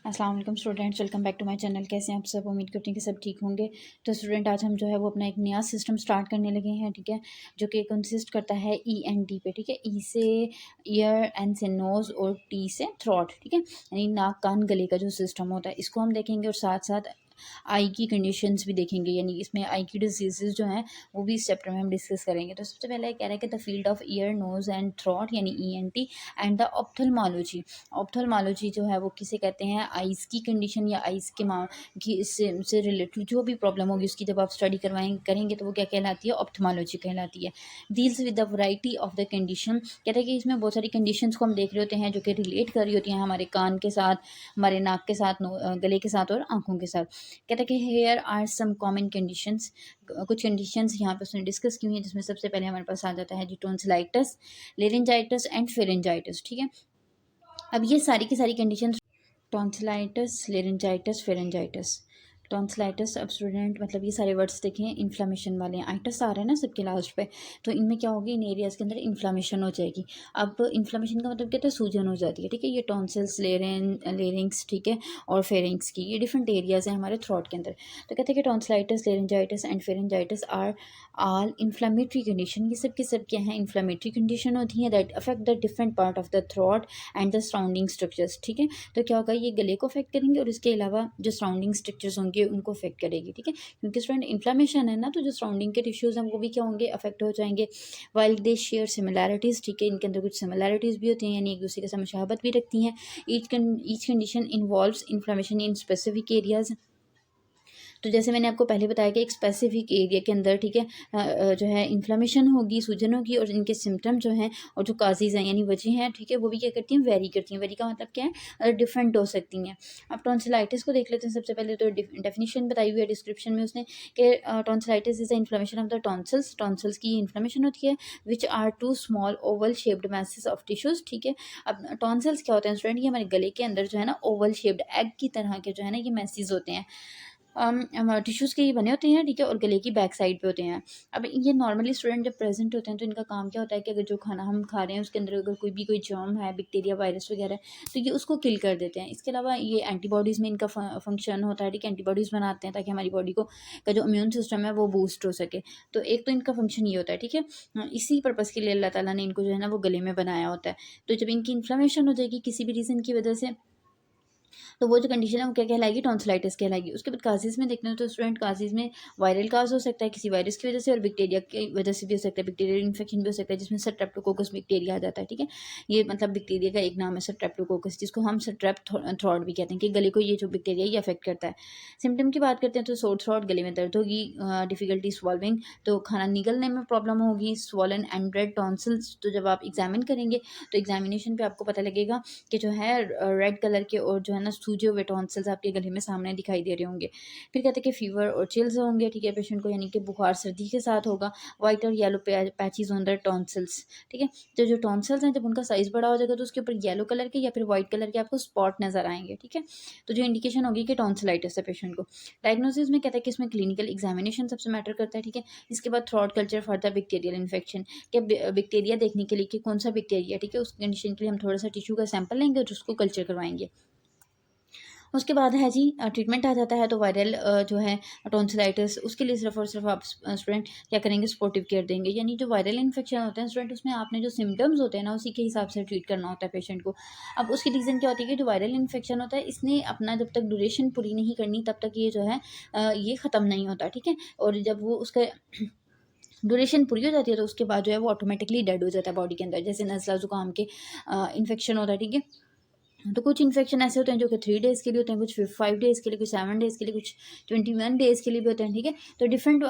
अस्सलाम वालेकुम students, welcome back to my channel. कैसे हैं आप सब? उम्मीद करती हूँ कि सब ठीक होंगे। तो स्टूडेंट, आज हम जो है वो अपना एक नया सिस्टम स्टार्ट करने लगे हैं, ठीक है, जो कि कंसिस्ट करता है ENT पे, ठीक है। ई से ईयर, एन से नोज़ और टी से थ्रोट, ठीक है, यानी नाक कान गले का जो सिस्टम होता है इसको हम देखेंगे, और साथ साथ आई की कंडीशंस भी देखेंगे, यानी इसमें आई की डिजीज़ जो हैं वो भी इस चैप्टर में हम डिस्कस करेंगे। तो सबसे पहले कह रहा है कि the field of ear, nose and throat यानी ENT and the ophthalmology. Ophthalmology जो है वो किसे कहते हैं? आइज़ की कंडीशन या आइज़ के की से रिलेटेड जो भी प्रॉब्लम होगी उसकी जब आप स्टडी करेंगे तो वो क्या कहलाती है? ऑप्थेल्मोलॉजी कहलाती है। Deals with the variety of the condition, कहते हैं कि इसमें बहुत सारी कंडीशंस को हम देख रहे होते हैं जो कि रिलेट कर रही होती हैं हमारे कान के साथ, हमारे नाक के साथ, गले के साथ और आँखों के साथ। कहते हैं कि here are some common conditions, कुछ कंडीशंस यहाँ पे उसने डिस्कस की हुई हैं, जिसमें सबसे पहले हमारे पास आ जाता है जी टॉन्सिलाइटिस, लेरिंजाइटिस एंड फेरेंजाइटिस, ठीक है। अब ये सारी की सारी कंडीशंस, टॉन्सिलाइटिस, लेरिंजाइटिस, फेरेंजाइटिस। टॉन्सिलाइटिस, अब स्टूडेंट मतलब ये सारे वर्ड्स देखें इन्फ्लामेशन वाले हैं, आइटस आ रहा है ना सबके लास्ट पे, तो इनमें क्या होगी? इन एरियाज़ के अंदर इन्फ्लामेशन हो जाएगी। अब इन्फ्लामेशन का मतलब क्या है? सूजन हो जाती है, ठीक है। ये टॉन्सिल्स, लेरिंग्स, ठीक है, और फेरिंग्स की, ये डिफरेंट एरियाज़ हैं हमारे थ्रोट के अंदर। तो कहते हैं कि tonsillitis, laryngitis and pharyngitis are all inflammatory condition. ये सब क्या हैं? इन्फ्लामेटरी कंडीशन होती हैं that affect the different part of the throat and the surrounding structures, ठीक है। तो क्या होगा? ये गले को अफेक्ट करेंगे और इसके अलावा जो सराउंडिंग स्ट्रक्चर्स होंगे उनको अफेक्ट करेगी, ठीक है, क्योंकि स्टूडेंट इन्फ्लामेशन है ना, तो जो सराउंडिंग के टिश्यूज़ हैं वो भी क्या होंगे? अफेक्ट हो जाएंगे। वाइल दे शेयर सिमिलैरिटीज़, ठीक है, इनके अंदर कुछ सिमिलैरिटीज़ भी होती हैं, यानी एक दूसरे के साथ मुशाबहत भी रखती हैं। Each condition involves inflammation in specific areas. तो जैसे मैंने आपको पहले बताया कि एक स्पेसिफिक एरिया के अंदर, ठीक है, जो है इन्फ्लामेशन होगी, सूजन होगी, और इनके सिम्टम जो हैं और जो काजेज़ हैं यानी वजह हैं, ठीक है, वो भी क्या करती हैं? वेरी करती हैं। वेरी का मतलब क्या है? डिफरेंट हो सकती हैं। अब टॉन्सिलाइटिस को देख लेते हैं सबसे पहले। तो डेफिनेशन बताई हुई है डिस्क्रिप्शन में उसने कि tonsillitis is the inflammation of the tonsils. Tonsils की इन्फ्लामेशन होती है which are two small oval shaped masses of tissues, ठीक है। अब टॉन्सिल्स क्या होते हैं स्टूडेंट? ये हमारे गले के अंदर जो है ना ओवल शेप्ड एग की तरह के जो है ना ये मैसेज होते हैं, टिश्यूज़ के ये बने होते हैं, ठीक है, और गले की बैक साइड पे होते हैं। अब ये नॉर्मली स्टूडेंट जब प्रेजेंट होते हैं तो इनका काम क्या होता है कि अगर जो खाना हम खा रहे हैं उसके अंदर अगर कोई जर्म है, बैक्टीरिया, वायरस वगैरह, तो ये उसको किल कर देते हैं। इसके अलावा ये एंटीबॉडीज़ में इनका फंक्शन होता है, ठीक है, एंटीबॉडीज़ बनाते हैं ताकि हमारी बॉडी को का जो इम्यून सिस्टम है वो बूस्ट हो सके। तो एक तो इनका फंक्शन ये होता है, ठीक है। इसी पर्पज़ के लिए अल्लाह ताला ने इनको जो है ना वो गले में बनाया होता है। तो जब इनकी इन्फ्लेमेशन हो जाएगी किसी भी रीज़न की वजह से, तो वो जो कंडीशन है वो क्या कहलाएगी? टॉन्सिलाइटिस कहलाएगी। उसके बाद काजेज़ में देखते हैं तो स्टूडेंट काजेज़ में वायरल काज हो सकता है किसी वायरस की वजह से, और बैक्टीरिया की वजह से भी हो सकता है। बैक्टीरियल इन्फेक्शन भी हो सकता है जिसमें स्ट्रेप्टोकोकस बैक्टीरिया आ जाता है, ठीक है। ये मतलब बैक्टीरिया का एक नाम है स्ट्रेप्टोकोकस, जिसको हम स्ट्रेप थ्रोट भी कहते हैं, कि गले को ये जो बैक्टीरिया ये अफेक्ट करता है। सिम्टम की बात करते हैं तो सोर थ्रोट, गले में दर्द होगी, डिफिकल्टी स्वॉल्विंग, तो खाना निगलने में प्रॉब्लम होगी, स्वॉलन एंड रेड टॉन्सिल्स। तो जब आप एग्जामिन करेंगे तो एग्जामिनेशन पे आपको पता लगेगा कि जो है रेड कलर के और जो है ना सूजे हुए टॉन्सिल्स आपके गले में सामने दिखाई दे रहे होंगे। फिर कहते हैं कि फीवर और चिल्स होंगे, ठीक है, पेशेंट को, यानी कि बुखार सर्दी के साथ होगा। वाइट और yellow patches on the tonsils, ठीक है। तो जो टॉन्सिल्स हैं जब उनका साइज़ बड़ा हो जाएगा तो उसके ऊपर येलो कलर के या फिर वाइट कलर के आपको स्पॉट नजर आएंगे, ठीक है। तो जो इंडिकेशन होगी कि टॉन्सिलाइटिस है पेशेंट को। डायग्नोसिस में कहता है कि इसमें क्लिनिकल एग्जामिनेशन सबसे मैटर करता है, ठीक है। इसके बाद throat culture for the bacterial infection, कि बैक्टीरिया देखने के लिए कि कौन सा बैक्टीरिया, ठीक है, उस कंडीशन के लिए हम थोड़ा सा टिश्यू का सैंपल लेंगे और उसको कल्चर करवाएंगे। उसके बाद है जी ट्रीटमेंट आ जाता है। तो वायरल जो है टॉन्सिलाइटिस, उसके लिए सिर्फ और सिर्फ आप स्टूडेंट क्या करेंगे? सपोर्टिव केयर देंगे, यानी जो वायरल इन्फेक्शन होते हैं स्टूडेंट उसमें आपने जो सिम्टम्स होते हैं ना उसी के हिसाब से ट्रीट करना होता है पेशेंट को। अब उसकी रीज़न क्या होती है कि जो वायरल इन्फेक्शन होता है इसने अपना जब तक ड्यूरेशन पूरी नहीं करनी तब तक ये जो है ये ख़त्म नहीं होता, ठीक है। और जब वो उसका ड्यूरेशन पूरी हो जाती है तो उसके बाद जो है वो ऑटोमेटिकली डेड हो जाता है बॉडी के अंदर, जैसे नज़ला ज़ुकाम के इन्फेक्शन होता है, ठीक है। तो कुछ इन्फेक्शन ऐसे होते हैं जो कि 3 डेज़ के लिए होते हैं, कुछ 5 डेज़ के लिए, कुछ 7 डेज़ के लिए, कुछ 21 डेज़ के लिए भी होते हैं, ठीक है। तो डिफरेंट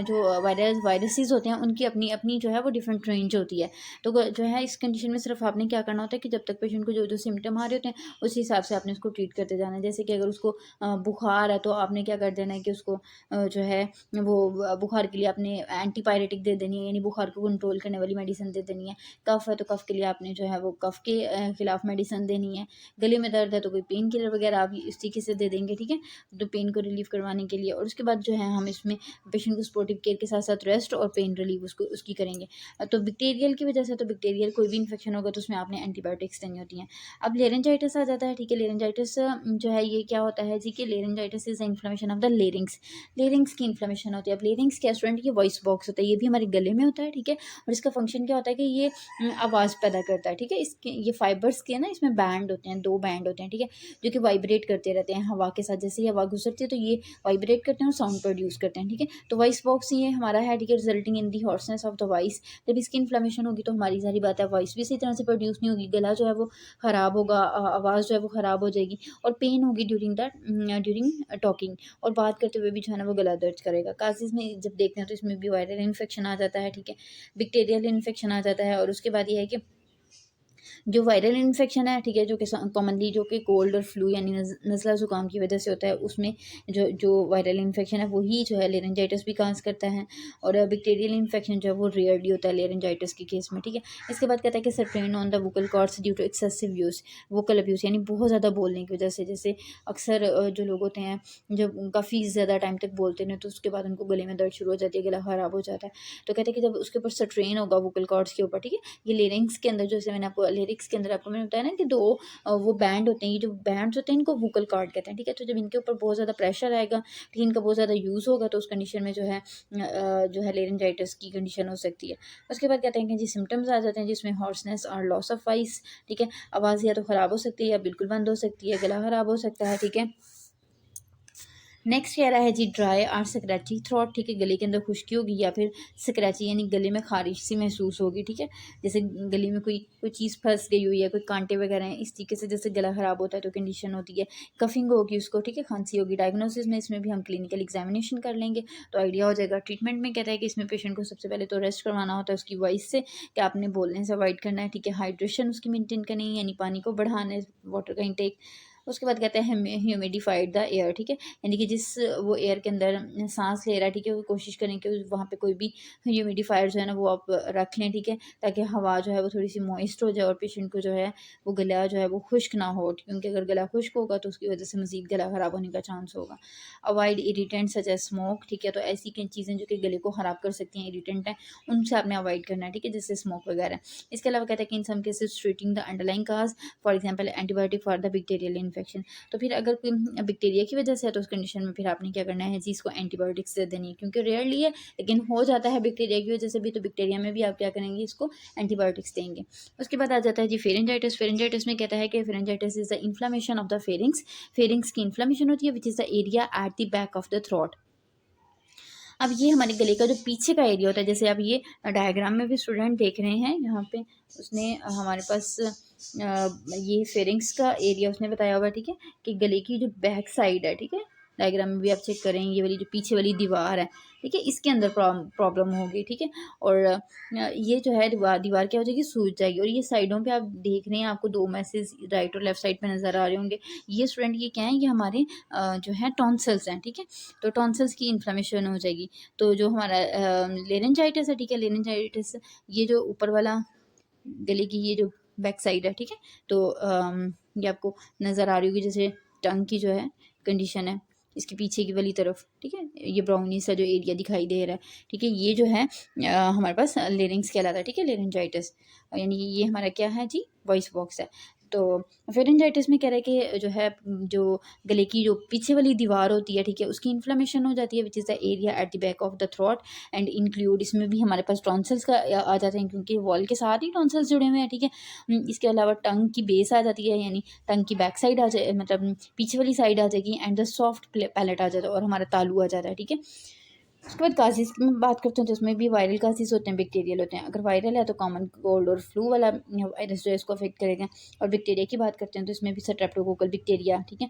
जो वायरसेस होते हैं उनकी अपनी अपनी जो है वो डिफरेंट रेंज होती है। तो जो है इस कंडीशन में सिर्फ आपने क्या करना होता है कि जब तक पेशेंट को जो जो सिम्टम आ रहे होते हैं उस हिसाब से आपने उसको ट्रीट करते जाना है। जैसे कि अगर उसको बुखार है तो आपने क्या कर देना है कि उसको जो है वो बुखार के लिए आपने एंटीपायरेटिक दे देनी है, यानी बुखार को कंट्रोल करने वाली मेडिसिन दे देनी है। कफ़ है तो कफ़ के लिए आपने जो है वो कफ़ के खिलाफ मेडिसिन देनी है। गले में दर्द है तो कोई पेन किलर वगैरह आप इस तरीके से दे देंगे, ठीक है, तो पेन को रिलीव करवाने के लिए। और उसके बाद जो है हम इसमें पेशेंट को सपोर्टिव केयर के साथ साथ रेस्ट और पेन रिलीव उसकी करेंगे। तो बैक्टीरियल की वजह से, तो बैक्टीरियल कोई भी इन्फेक्शन होगा तो उसमें आपने एंटीबायोटिक्स देनी होती हैं। अब लेरेंजाइटिस आ जाता है, ठीक है। लेरेंजाइटिस जो है ये क्या होता है जी कि laryngitis is inflammation of the larynx, larynx की इन्फ्लेमेशन होती है। अब लेरिंग्स क्या स्टूडेंट, ये वॉइस बॉक्स होता है, ये भी हमारे गले में होता है, ठीक है। और इसका फंक्शन क्या होता है कि ये आवाज़ पैदा करता है, ठीक है। इसके ये फाइबर्स के ना इसमें बैंड होते हैं, 2 बैंड होते हैं, ठीक है, जो कि वाइब्रेट करते रहते हैं हवा के साथ। जैसे ही हवा गुजरती है तो ये वाइब्रेट करते हैं और साउंड प्रोड्यूस करते हैं, ठीक है। तो वॉइस बॉक्स ये हमारा है, ठीक है, resulting in the hoarseness of the voice. जब इसकी इन्फ्लेमेशन होगी तो हमारी सारी बात है वॉइस भी सही तरह से प्रोड्यूस नहीं होगी, गला जो है वो ख़राब होगा, आवाज़ जो है वो ख़राब हो जाएगी, और पेन होगी ड्यूरिंग टॉकिंग, और बात करते हुए भी जो है ना वो गला दर्द करेगा। कासेस में जब देखते हैं तो इसमें भी वायरल इन्फेक्शन आ जाता है, ठीक है, बैक्टीरियल इन्फेक्शन आ जाता है। और उसके बाद ये है कि जो वायरल इन्फेक्शन है, ठीक है, जो कि कॉमनली जो कि कोल्ड और फ्लू यानी नज़ला ज़ुकाम की वजह से होता है, उसमें जो वायरल इन्फेक्शन है वही जो है लेरेंजाइटिस भी काज करता है। और बैक्टीरियल इन्फेक्शन जो है वो रेयरली होता है लेरेंजाइटिस के केस में, ठीक है। इसके बाद कहता है कि strain on the vocal cords due to excessive use, vocal abuse यानी बहुत ज़्यादा बोलने की वजह से। जैसे अक्सर जो लोग होते हैं जो काफ़ी ज़्यादा टाइम तक बोलते हैं तो उसके बाद उनको गले में दर्द शुरू हो जाती है, गला ख़राब हो जाता है। तो कहते हैं कि जब उसके ऊपर स्ट्रेन होगा वोकल कॉर्ड्स के ऊपर, ठीक है, ये लेरिंग्स के अंदर, जैसे मैंने आपको लिरिक्स के अंदर आपको मैंने बताया ना कि 2 वो बैंड होते हैं, ये जो बैंड्स होते हैं इनको वोकल कॉर्ड कहते हैं, ठीक है। तो जब इनके ऊपर बहुत ज़्यादा प्रेशर आएगा, ठीक है, इनका बहुत ज़्यादा यूज़ होगा तो उस कंडीशन में जो है लेरेंजाइटिस की कंडीशन हो सकती है। उसके बाद कहते हैं कि जी सिम्टम्स आ जाते हैं जिसमें हॉर्सनेस और लॉस ऑफ वॉइस, ठीक है, आवाज़ या तो ख़राब हो सकती है या बिल्कुल बंद हो सकती है, गला ख़राब हो सकता है, ठीक है। नेक्स्ट कह रहा है जी ड्राई और स्क्रैची थ्रोट, ठीक है, गले के अंदर खुश्की होगी या फिर स्क्रैची यानी गले में खारिश सी महसूस होगी, ठीक है, जैसे गले में कोई चीज़ फंस गई हुई है, कोई कांटे वगैरह हैं, इस तरीके से जैसे गला ख़राब होता है तो कंडीशन होती है। कफिंग होगी उसको, ठीक है, खांसी होगी। डायग्नोसिस में इसमें भी हम क्लिनिकल एग्जामिनेशन कर लेंगे तो आइडिया हो जाएगा। ट्रीटमेंट में कहता है कि इसमें पेशेंट को सबसे पहले तो रेस्ट करवाना होता है उसकी वॉइस से, कि आपने बोलने से अवॉइड करना है, ठीक है। हाइड्रेशन उसकी मेंटेन करनी है यानी पानी को बढ़ाना है, वाटर का इंटेक। उसके बाद कहते हैं ह्यूमिडिफाइड द एयर, ठीक है, यानी कि जिस वो एयर के अंदर सांस ले रहा है, ठीक है, वो कोशिश करें कि वहाँ पे कोई भी ह्यूमिडिफायर जो है ना वो आप रख लें, ठीक है, ताकि हवा जो है वो थोड़ी सी मॉइस्ट हो जाए और पेशेंट को जो है वो गला जो है वो खुश्क ना हो, क्योंकि अगर गला खुश्क होगा तो उसकी वजह से मज़ीद गला ख़राब होने का चांस होगा। Avoid irritant such as smoke, ठीक है, तो ऐसी कई चीज़ें जो कि गले को ख़राब कर सकती हैं, इरीटेंट हैं, उनसे आपने अवॉइड करना है, ठीक है, जैसे स्मोक वगैरह। इसके अलावा कहते हैं कि in some cases treating the underlying cause, for example antibiotic for the bacterial infection. तो फिर अगर कोई बैक्टीरिया की वजह से है तो उस कंडीशन में फिर आपने क्या करना है जी, इसको एंटीबायोटिक्स दे देनी है, क्योंकि रेयरली है लेकिन हो जाता है बैक्टीरिया की वजह से भी, तो बैक्टीरिया में भी आप क्या करेंगे, इसको एंटीबायोटिक्स देंगे। उसके बाद आ जाता है जी फेरेंजाइटिस। फेरेंजाइटिस में कहता है कि pharyngitis is the inflammation of the pharynx, pharynx की इन्फ्लेमेशन होती है which is the area at the back of the throat. अब ये हमारे गले का जो पीछे का एरिया होता है, जैसे आप ये डायग्राम में भी स्टूडेंट देख रहे हैं, यहाँ पे उसने हमारे पास ये फेरिंग्स का एरिया उसने बताया हुआ है, ठीक है, कि गले की जो बैक साइड है, ठीक है, डायग्राम में भी आप चेक करें, ये वाली जो पीछे वाली दीवार है, ठीक है, इसके अंदर प्रॉब्लम होगी, ठीक है। और ये जो है दीवार क्या हो जाएगी, सूज जाएगी। और ये साइडों पे आप देख रहे हैं, आपको 2 मैसेज राइट और लेफ्ट साइड पे नज़र आ रहे होंगे। ये स्टूडेंट ये क्या है, ये हमारे जो है टॉन्सिल्स हैं, ठीक है, तो टॉन्सिल्स की इन्फ्लेमेशन हो जाएगी। तो जो हमारा लेरेंजाइटिस है, ठीक है, लेरेंजाइटिस ये जो ऊपर वाला गले की ये जो बैक साइड है, ठीक है, तो ये आपको नज़र आ रही होगी, जैसे टंग की जो है कंडीशन है इसके पीछे की वाली तरफ, ठीक है, ये ब्राउनी सा जो एरिया दिखाई दे रहा है, ठीक है, ये जो है हमारे पास लेरिंग्स कहलाता है, ठीक है, लेरेंजाइटिस, यानी ये हमारा क्या है जी, वॉइस बॉक्स है। तो फेरेंजाइटिस में कह रहा है कि जो है जो गले की जो पीछे वाली दीवार होती है, ठीक है, उसकी इन्फ्लेमेशन हो जाती है which is the area at the back of the throat and include, इसमें भी हमारे पास टॉन्सिल्स का आ जाते हैं, क्योंकि वॉल के साथ ही टॉन्सिल्स जुड़े हुए हैं, ठीक है। इसके अलावा टंग की बेस आ जाती है, यानी टंग की बैक साइड आ जाए, मतलब पीछे वाली साइड आ जाएगी, एंड द सॉफ्ट पैलेट आ जाता है और हमारा तालू आ जाता है, ठीक है। उसके बाद कासिस की मैं बात करते हैं तो उसमें भी वायरल कासिस होते हैं, बैक्टीरियल होते हैं। अगर वायरल है तो कॉमन कोल्ड और फ्लू वाला वायरस जो है इसको अफेक्ट करेगा। और बैक्टीरिया की बात करते हैं तो इसमें भी स्ट्रेप्टोकोकल बैक्टीरिया, ठीक है,